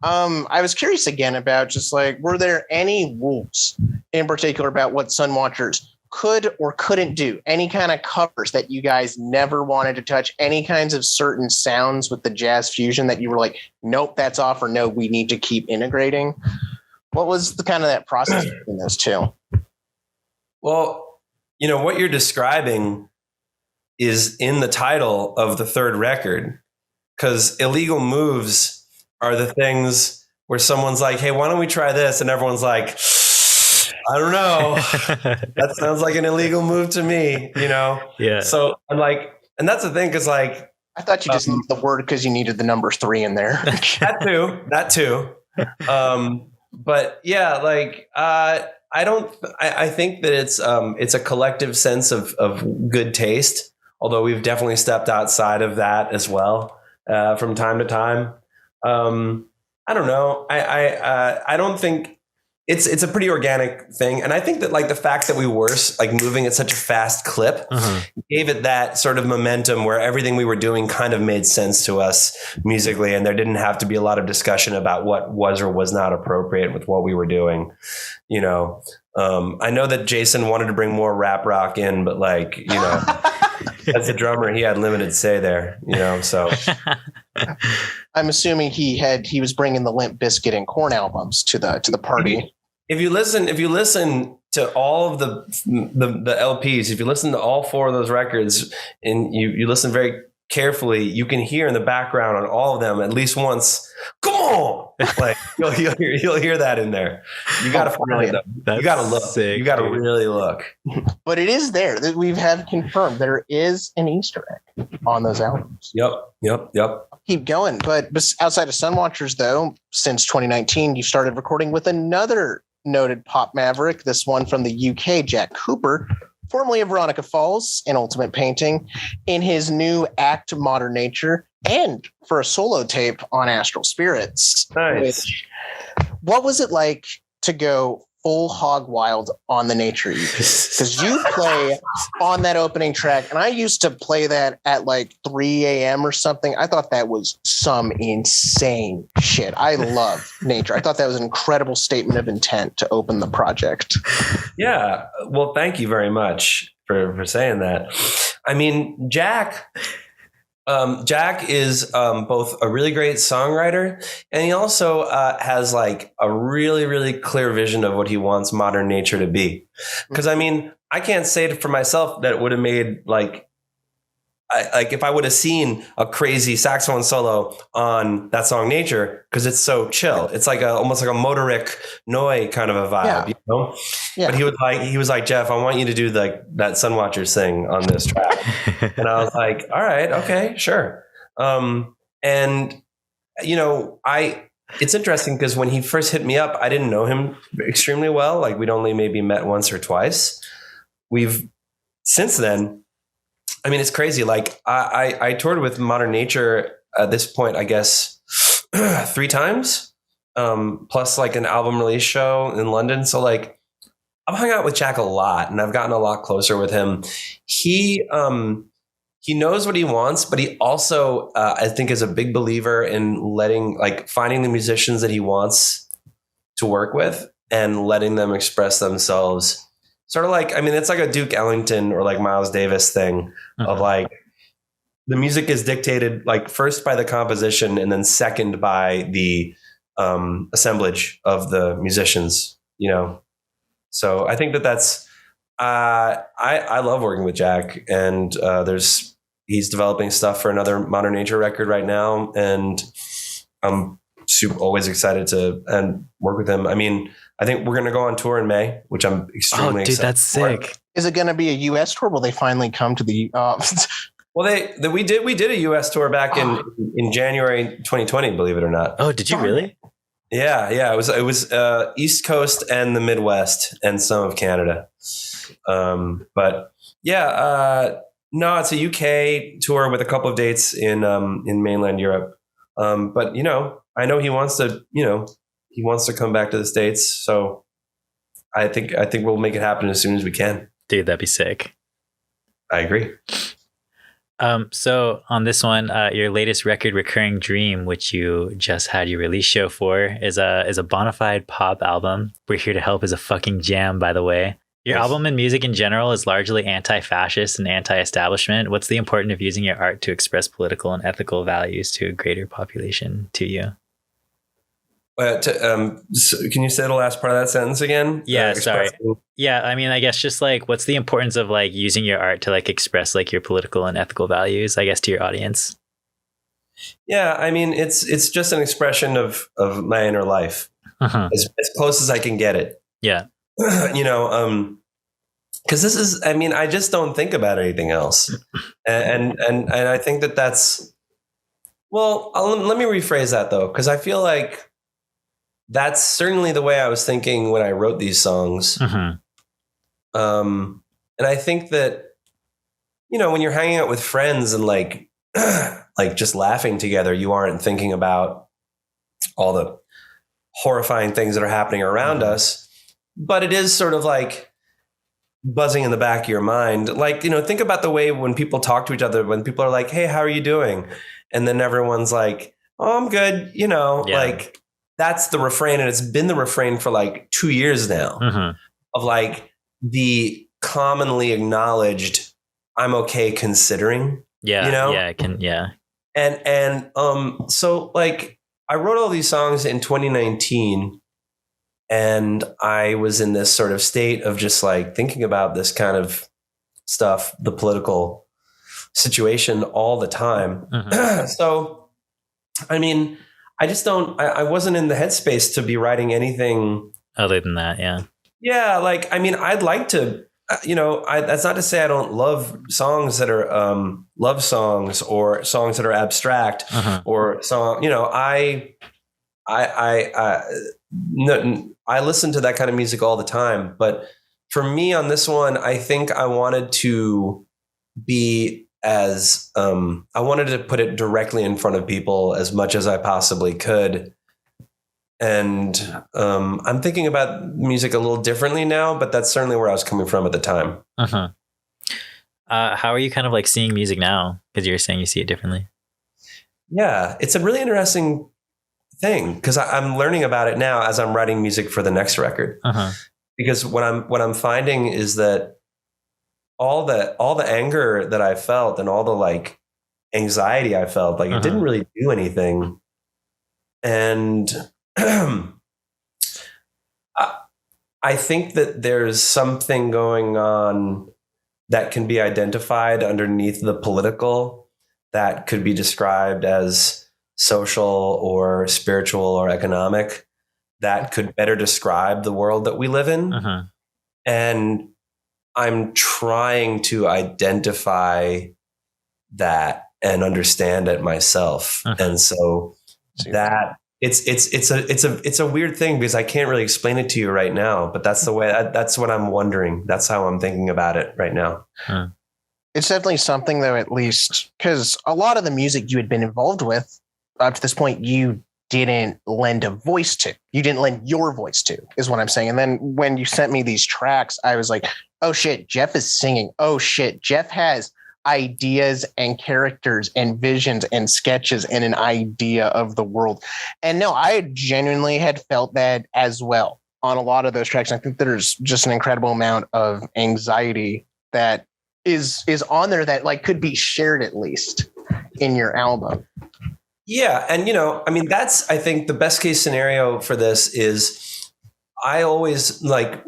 I was curious again about just like, were there any rules in particular about what Sunwatchers could or couldn't do? Any kind of covers that you guys never wanted to touch? Any kinds of certain sounds with the jazz fusion that you were like, nope, that's off, or no, we need to keep integrating? What was the kind of that process between those two? Well, what you're describing is in the title of the third record, because Illegal Moves are the things where someone's like, hey, why don't we try this? And everyone's like, I don't know. That sounds like an illegal move to me, Yeah. So I'm like, and that's the thing, because like, I thought you just needed the word because you needed the number 3 in there. that too. But yeah, like, I think that it's a collective sense of good taste, although we've definitely stepped outside of that as well, from time to time. I don't know. I don't think it's a pretty organic thing. And I think that like the fact that we were like moving at such a fast clip gave it that sort of momentum where everything we were doing kind of made sense to us musically. And there didn't have to be a lot of discussion about what was or was not appropriate with what we were doing. I know that Jason wanted to bring more rap rock in, but like, as a drummer, he had limited say there, so. I'm assuming he was bringing the Limp Bizkit and Korn albums to the party. If you listen to all of the LPs, if you listen to all 4 of those records and you listen very carefully, you can hear in the background on all of them at least once, come on, like you'll hear that in there. You got to find it though. You got to look. Sick, you got to really look. But it is there. That we have confirmed there is an Easter egg on those albums. Yep. Keep going. But outside of Sunwatchers, though, since 2019, you started recording with another noted pop maverick. This one from the UK, Jack Cooper, formerly of Veronica Falls and Ultimate Painting, in his new act Modern Nature, and for a solo tape on Astral Spirits. Nice. What was it like to go full hog wild on the Nature EP? Because you play on that opening track, and I used to play that at like 3 a.m. or something. I thought that was some insane shit. I love Nature. I thought that was an incredible statement of intent to open the project. Yeah. Well, thank you very much. for saying that. I mean, Jack is both a really great songwriter, and he also has like a really, really clear vision of what he wants modern nature to be. Because I mean, I can't say it for myself that it would have made like if I would have seen a crazy saxophone solo on that song Nature, because it's so chill. It's like almost like a Motoric Noi kind of a vibe, you know? Yeah. But he was like, Jeff, I want you to do like that Sunwatchers thing on this track. And I was like, all right, okay, sure. And you know, it's interesting because when he first hit me up, I didn't know him extremely well. Like we'd only maybe met once or twice. We've since then, I mean, it's crazy. Like I toured with Modern Nature at this point, I guess 3 times, plus like an album release show in London. So like I've hung out with Jack a lot and I've gotten a lot closer with him. He knows what he wants, but he also, I think, is a big believer in finding the musicians that he wants to work with and letting them express themselves. Sort of like, I mean, it's like a Duke Ellington or like Miles Davis thing of like the music is dictated like first by the composition and then second by the assemblage of the musicians, you know? So I think that's, I love working with Jack, and he's developing stuff for another Modern Nature record right now. And I'm always excited to work with him. I mean, I think we're going to go on tour in May, which I'm extremely excited. Dude, that's sick. Is it going to be a U.S. tour? Will they finally come to the? Well, we did a U.S. tour back in January 2020. Believe it or not. Oh, did you really? Yeah. It was East Coast and the Midwest and some of Canada. But yeah, no, it's a UK tour with a couple of dates in mainland Europe. But you know, I know he wants to come back to the States. So I think we'll make it happen as soon as we can. Dude, that'd be sick. I agree. So on this one, your latest record, Recurring Dream, which you just had your release show for, is a bona fide pop album. We're Here to Help is a fucking jam, by the way. Your album and music in general is largely anti-fascist and anti-establishment. What's the importance of using your art to express political and ethical values to a greater population to you? Can you say the last part of that sentence again? Yeah, sorry. Yeah, I mean, I guess just like, what's the importance of like using your art to like express like your political and ethical values, I guess, to your audience? Yeah, I mean, it's just an expression of my inner life, as close as I can get it. Yeah. You know, because this is, I mean, I just don't think about anything else, and I think that's, well, let me rephrase that though, because I feel like that's certainly the way I was thinking when I wrote these songs. And I think that, you know, when you're hanging out with friends and like like just laughing together, you aren't thinking about all the horrifying things that are happening around us. But it is sort of like buzzing in the back of your mind. Like, you know, think about the way when people talk to each other, when people are like, hey, how are you doing? And then everyone's like, oh, I'm good. You know, like that's the refrain. And it's been the refrain for like 2 years now of like the commonly acknowledged, I'm okay considering, you know? And so like I wrote all these songs in 2019. And I was in this sort of state of just like thinking about this kind of stuff, the political situation all the time. So, I mean, I wasn't in the headspace to be writing anything other than that. Yeah. Yeah. Like, I mean, I'd like to, you know, that's not to say I don't love songs that are love songs or songs that are abstract or song, you know, I listen to that kind of music all the time, but for me on this one, I think I wanted to be I wanted to put it directly in front of people as much as I possibly could. And I'm thinking about music a little differently now, but that's certainly where I was coming from at the time. How are you kind of like seeing music now? Because you're saying you see it differently. Yeah, it's a really interesting thing because I'm learning about it now as I'm writing music for the next record. Because what I'm finding is that all the anger that I felt and all the like anxiety I felt, like it didn't really do anything. And I think that there's something going on that can be identified underneath the political that could be described as social or spiritual or economic that could better describe the world that we live in. And I'm trying to identify that and understand it myself. And so that it's a weird thing because I can't really explain it to you right now, but that's the way, that's what I'm wondering. That's how I'm thinking about it right now. It's definitely something though, at least because a lot of the music you had been involved with up to this point, you didn't lend a voice to. You didn't lend your voice to, is what I'm saying. And then when you sent me these tracks, I was like, oh shit, Jeff is singing. Oh shit, Jeff has ideas and characters and visions and sketches and an idea of the world. And no, I genuinely had felt that as well on a lot of those tracks. I think there's just an incredible amount of anxiety that is on there that like could be shared at least in your album. Yeah. And, I mean, that's, I think the best case scenario for this is I always like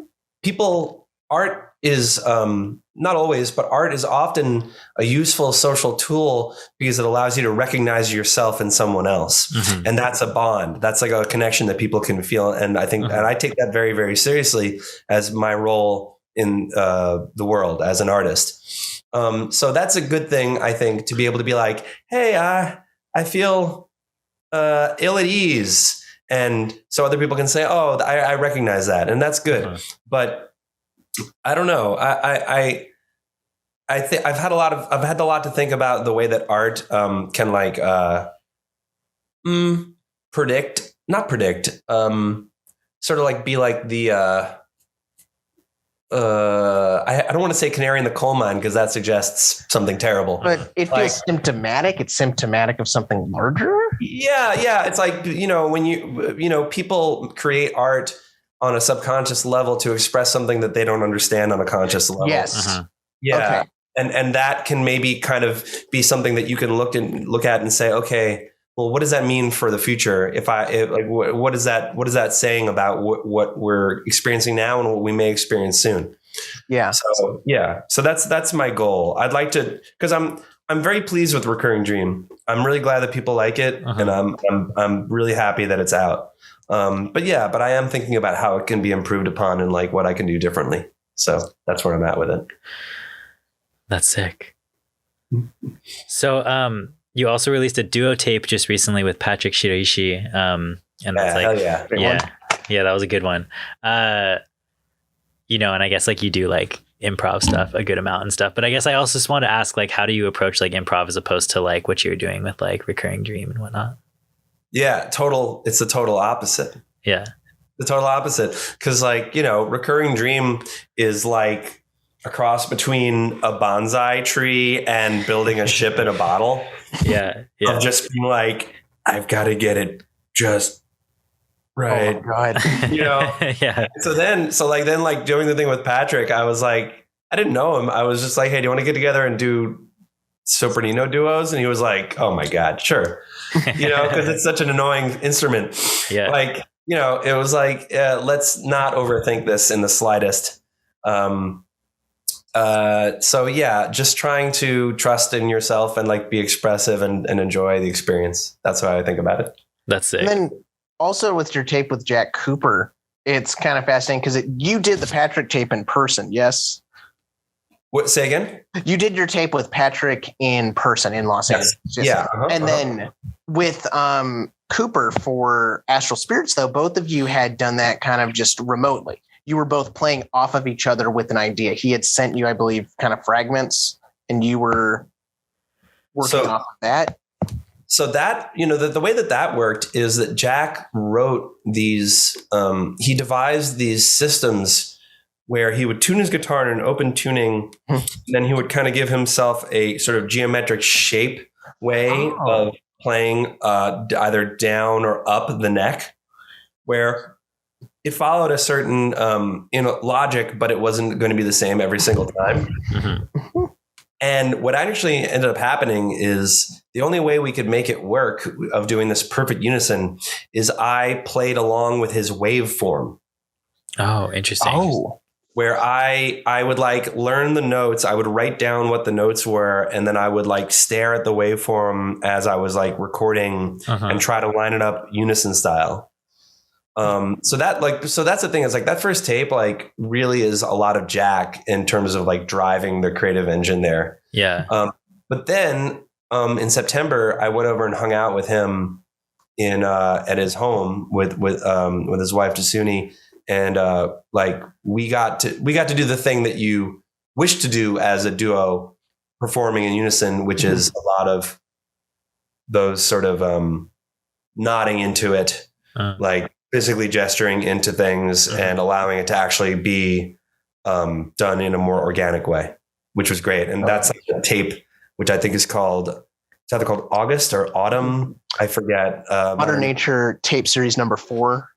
art is not always, but art is often a useful social tool because it allows you to recognize yourself in someone else. And that's a bond. That's like a connection that people can feel. And I think, and I take that very, very seriously as my role in the world as an artist. So that's a good thing, I think, to be able to be like, hey, I feel ill at ease. And so other people can say, oh, I recognize that. And that's good. But I don't know. I think I've had a lot to think about the way that art can like not predict, sort of like be like the I don't want to say canary in the coal mine because that suggests something terrible. But it feels symptomatic. It's symptomatic of something larger. Yeah. It's like, when people create art on a subconscious level to express something that they don't understand on a conscious level. Yes. Yeah. Okay. And that can maybe kind of be something that you can look at and say, okay, well, what does that mean for the future? What is that saying about what we're experiencing now and what we may experience soon? Yeah. So that's my goal. I'd like to, because I'm very pleased with Recurring Dream. I'm really glad that people like it, and I'm really happy that it's out. But I am thinking about how it can be improved upon and like what I can do differently. So that's where I'm at with it. That's sick. So, you also released a duo tape just recently with Patrick Shiraishi. And that's like, yeah, that was a good one. And I guess like you do like improv stuff a good amount and stuff, but I guess I also just want to ask, like, how do you approach like improv as opposed to like what you're doing with like Recurring Dream and whatnot? Yeah, it's the total opposite. Yeah. The total opposite. Cause like, Recurring Dream is like a cross between a bonsai tree and building a ship in a bottle. Yeah. Of just being like, I've got to get it just right. Oh God. Yeah. So then doing the thing with Patrick, I was like, I didn't know him. I was just like, hey, do you want to get together and do sopranino duos? And he was like, oh my God, sure. Because it's such an annoying instrument. Yeah. Like, it was like, let's not overthink this in the slightest. Just trying to trust in yourself and like be expressive and enjoy the experience. That's how I think about it. That's it. And then also with your tape with Jack Cooper, it's kind of fascinating because you did the Patrick tape in person. Yes. What? Say again? You did your tape with Patrick in person in Los Angeles. Yeah. And then with Cooper for Astral Spirits, though, both of you had done that kind of just remotely. You were both playing off of each other with an idea. He had sent you, I believe, kind of fragments, and you were working off of that. So that, the way that worked is that Jack wrote these, he devised these systems where he would tune his guitar in an open tuning, and then he would kind of give himself a sort of geometric shape way of playing either down or up the neck, where it followed a certain logic, but it wasn't going to be the same every single time. Mm-hmm. And what actually ended up happening is the only way we could make it work of doing this perfect unison is I played along with his waveform. Oh, interesting. Oh, where I would like learn the notes. I would write down what the notes were, and then I would like stare at the waveform as I was like recording and try to line it up unison style. So that's the thing. It's like that first tape like really is a lot of Jack in terms of like driving the creative engine there. Yeah. But then in September, I went over and hung out with him in at his home with his wife Tasuni, and like we got to do the thing that you wish to do as a duo performing in unison, which is a lot of those sort of nodding into it, like physically gesturing into things and allowing it to actually be done in a more organic way, which was great. And that's like a tape, which I think is either called August or Autumn. I forget. Modern Nature tape series number 4.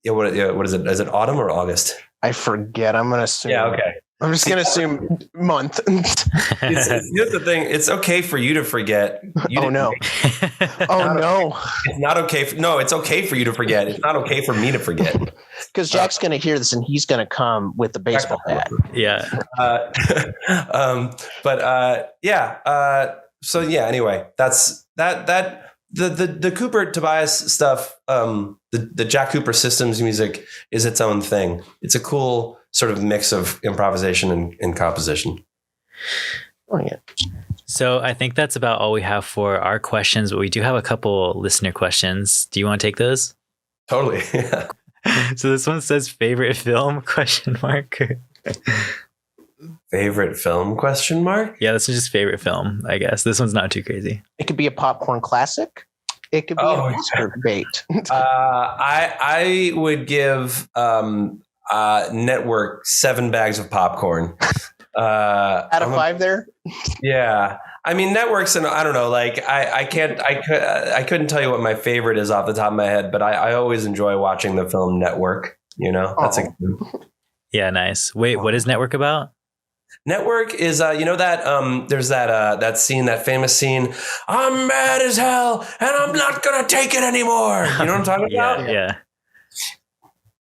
Yeah. What is it? Is it Autumn or August? I forget. I'm going to assume. Yeah. Okay. I'm just going to assume month. Here's the thing. It's okay for you to forget. Oh, no. It's not okay. No, it's okay for you to forget. It's not okay for me to forget. Because Jack's going to hear this and he's going to come with the baseball bat. Yeah. So yeah, anyway, that's that. The Cooper Tobias stuff, the Jack Cooper systems music is its own thing. It's a cool sort of mix of improvisation and composition. Oh, yeah. So I think that's about all we have for our questions, but we do have a couple listener questions. Do you want to take those? Totally. Yeah. So this one says favorite film ? Favorite film ? Yeah, this is just favorite film, I guess. This one's not too crazy. It could be a popcorn classic. It could be an Oscar bait. I would give Network 7 bags of popcorn. Out of 5 there? Yeah. I mean, Networks, and I don't know, like I couldn't tell you what my favorite is off the top of my head, but I always enjoy watching the film Network, you know. That's Yeah, nice. Wait, what is Network about? Network is, that there's that scene, that famous scene, I'm mad as hell and I'm not going to take it anymore. You know what I'm talking about? Yeah.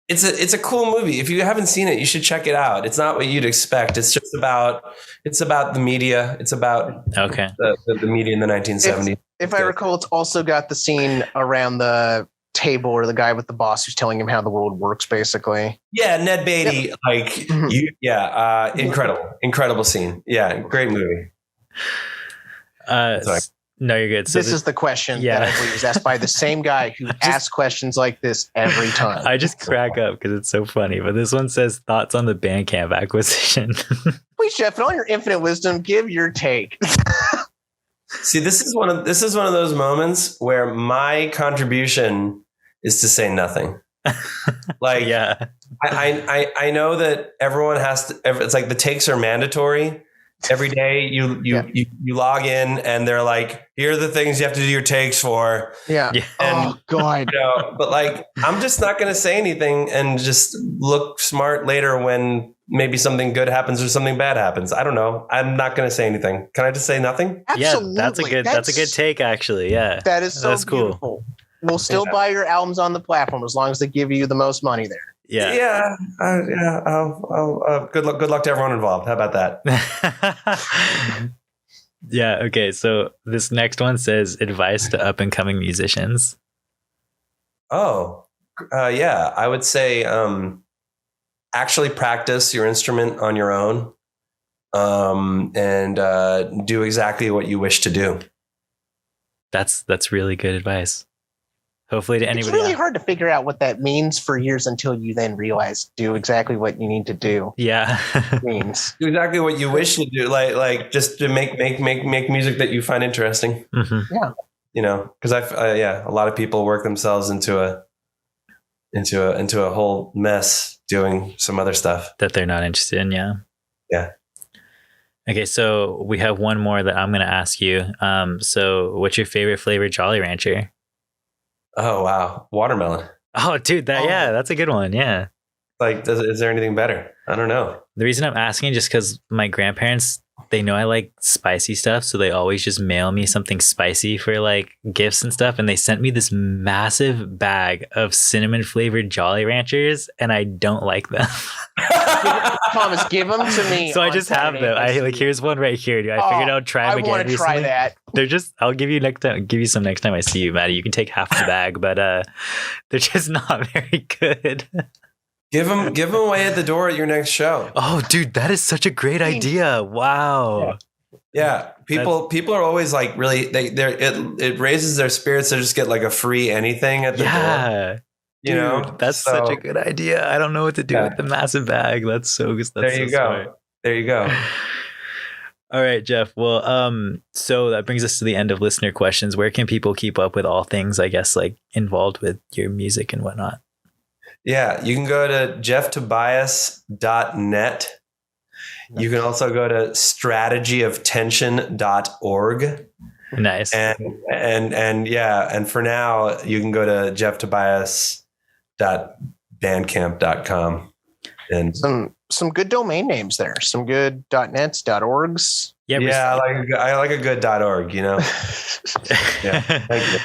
It's a cool movie. If you haven't seen it, you should check it out. It's not what you'd expect. It's about the media. It's about the media in the 1970s. If I recall, it's also got the scene around the table or the guy with the boss who's telling him how the world works, basically. Yeah, Ned Beatty, incredible scene. Yeah, great movie. Sorry. No, you're good. So this is the question that I believe is asked by the same guy who asks questions like this every time. I just crack up because it's so funny. But this one says thoughts on the Bandcamp acquisition. Please, Jeff, in all your infinite wisdom, give your take. See, this is one of those moments where my contribution is to say nothing. Like, I know that everyone has to. It's like the takes are mandatory. Every day you log in and they're like, here are the things you have to do your takes for. Yeah. And, oh God. But like, I'm just not going to say anything and just look smart later when maybe something good happens or something bad happens. I don't know. I'm not going to say anything. Can I just say nothing? Absolutely. Yeah, that's a good take actually. Yeah. That is so beautiful. Cool. We'll still buy your albums on the platform as long as they give you the most money there. Yeah. Good luck to everyone involved. How about that? Yeah. Okay. So this next one says advice to up and coming musicians. Oh, yeah. I would say actually practice your instrument on your own, and do exactly what you wish to do. That's really good advice. Hopefully to anybody. It's really hard to figure out what that means for years until you then realize do exactly what you need to do. Yeah. Means do exactly what you wish to do. Like just to make music that you find interesting. Mm-hmm. Yeah. You know, because a lot of people work themselves into a whole mess doing some other stuff that they're not interested in. Yeah. Yeah. Okay, so we have one more that I'm going to ask you. So what's your favorite flavor Jolly Rancher? Oh, wow. Watermelon. Oh, dude, that's a good one. Yeah. Like, is there anything better? I don't know. The reason I'm asking just because my grandparents, they know I like spicy stuff, so they always just mail me something spicy for like gifts and stuff. And they sent me this massive bag of cinnamon flavored Jolly Ranchers, and I don't like them. Thomas, give them to me. So I just have them. I like, here's one right here. Dude. I figured I'd try them again. I want to try that. They're just, I'll give you some next time I see you, Maddie. You can take half the bag, but they're just not very good. Give them away at the door at your next show. Oh, dude, that is such a great idea. Wow. Yeah. People are always like really, it raises their spirits to just get like a free anything at the door. You know, that's such a good idea. I don't know what to do with the massive bag. That's so good. There you go. Smart. There you go. All right, Jeff. Well, so that brings us to the end of listener questions. Where can people keep up with all things, I guess, like involved with your music and whatnot? Yeah, you can go to jefftobias.net. You can also go to strategyoftension.org. Nice. And for now, you can go to jefftobias.bandcamp.com. And some good domain names there. Some good .nets, .orgs. Yeah, I like a good .org, you know. Yeah, thank you.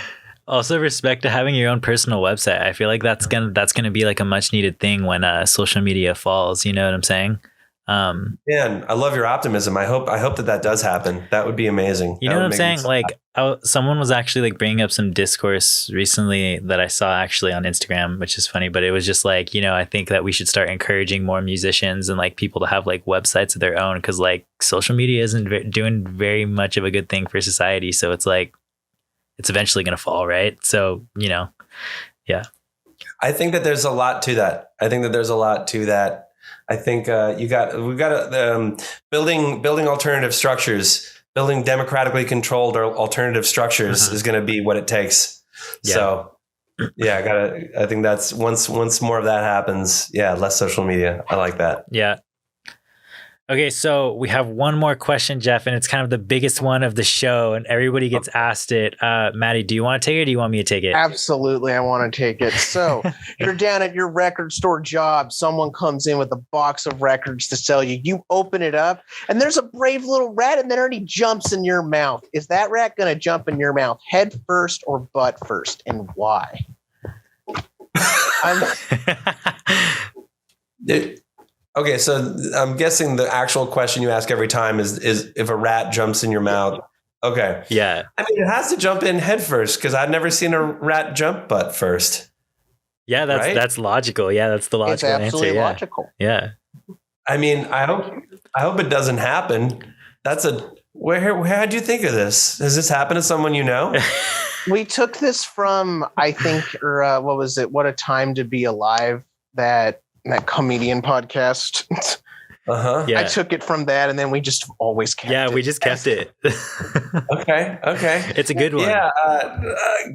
Also, respect to having your own personal website. I feel like that's gonna be like a much needed thing when social media falls. You know what I'm saying? Man, I love your optimism. I hope that does happen. That would be amazing. You know what I'm saying? Like, someone was actually like bringing up some discourse recently that I saw actually on Instagram, which is funny. But it was just like, you know, I think that we should start encouraging more musicians and like people to have like websites of their own, because like social media isn't doing very much of a good thing for society. So it's like, it's eventually going to fall, right? So, you know, yeah. I think that there's a lot to that. I think we've got building alternative structures, building democratically controlled or alternative structures is going to be what it takes. Yeah. So yeah, I think that's once more of that happens. Yeah. Less social media. I like that. Yeah. Okay, so we have one more question, Jeff, and it's kind of the biggest one of the show, and everybody gets asked it. Maddie, do you want to take it or do you want me to take it? Absolutely, I want to take it. So you're down at your record store job. Someone comes in with a box of records to sell you. You open it up, and there's a brave little rat, and then already jumps in your mouth. Is that rat going to jump in your mouth head first or butt first, and why? Okay, so I'm guessing the actual question you ask every time is if a rat jumps in your mouth. Okay. Yeah. I mean, it has to jump in head first, because I've never seen a rat jump butt first. Yeah, that's logical. Yeah, that's the logical answer. It's absolutely logical. Yeah. I mean, I hope it doesn't happen. How do you think of this? Has this happened to someone you know? We took this from, I think, what was it? What a Time to Be Alive, that comedian podcast. Yeah. I took it from that, and then we just always kept it. Yeah, we just kept it. Okay. It's a good one. Yeah.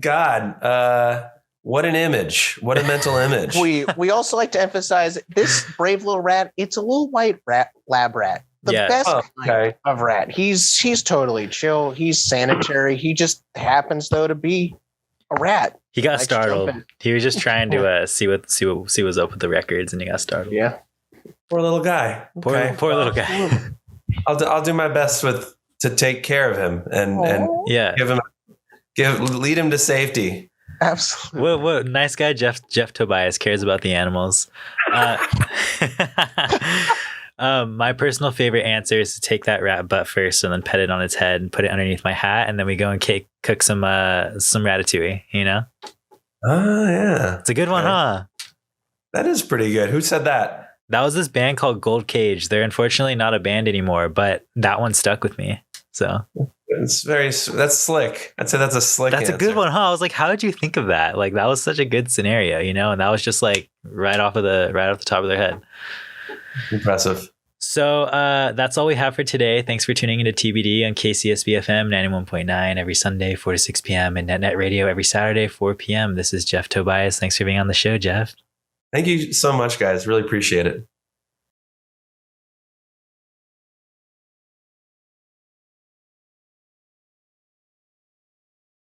God. What an image. What a mental image. We also like to emphasize this brave little rat. It's a little white lab rat. The best kind of rat. He's totally chill. He's sanitary. He just happens though to be a rat. He got startled. He was just trying to see what's up with the records, and he got startled. Yeah. Poor little guy. Okay. Poor little guy. I'll do my best to take care of him and lead him to safety. Absolutely. What nice guy Jeff Tobias cares about the animals. My personal favorite answer is to take that rat butt first and then pet it on its head and put it underneath my hat, and then we go and cook some ratatouille, you know? Oh, yeah. It's a good one, huh? That is pretty good. Who said that? That was this band called Gold Cage. They're unfortunately not a band anymore, but that one stuck with me. So that's slick. I'd say that's a slick That's answer. a good one, huh? I was like, how did you think of that? Like, that was such a good scenario, you know? And that was just like right off the top of their head. Impressive. So that's all we have for today. Thanks for tuning into TBD on KCSB FM 91.9 every Sunday, 4 to 6 p.m. and NetNet Radio every Saturday, 4 p.m. This is Jeff Tobias. Thanks for being on the show, Jeff. Thank you so much, guys. Really appreciate it.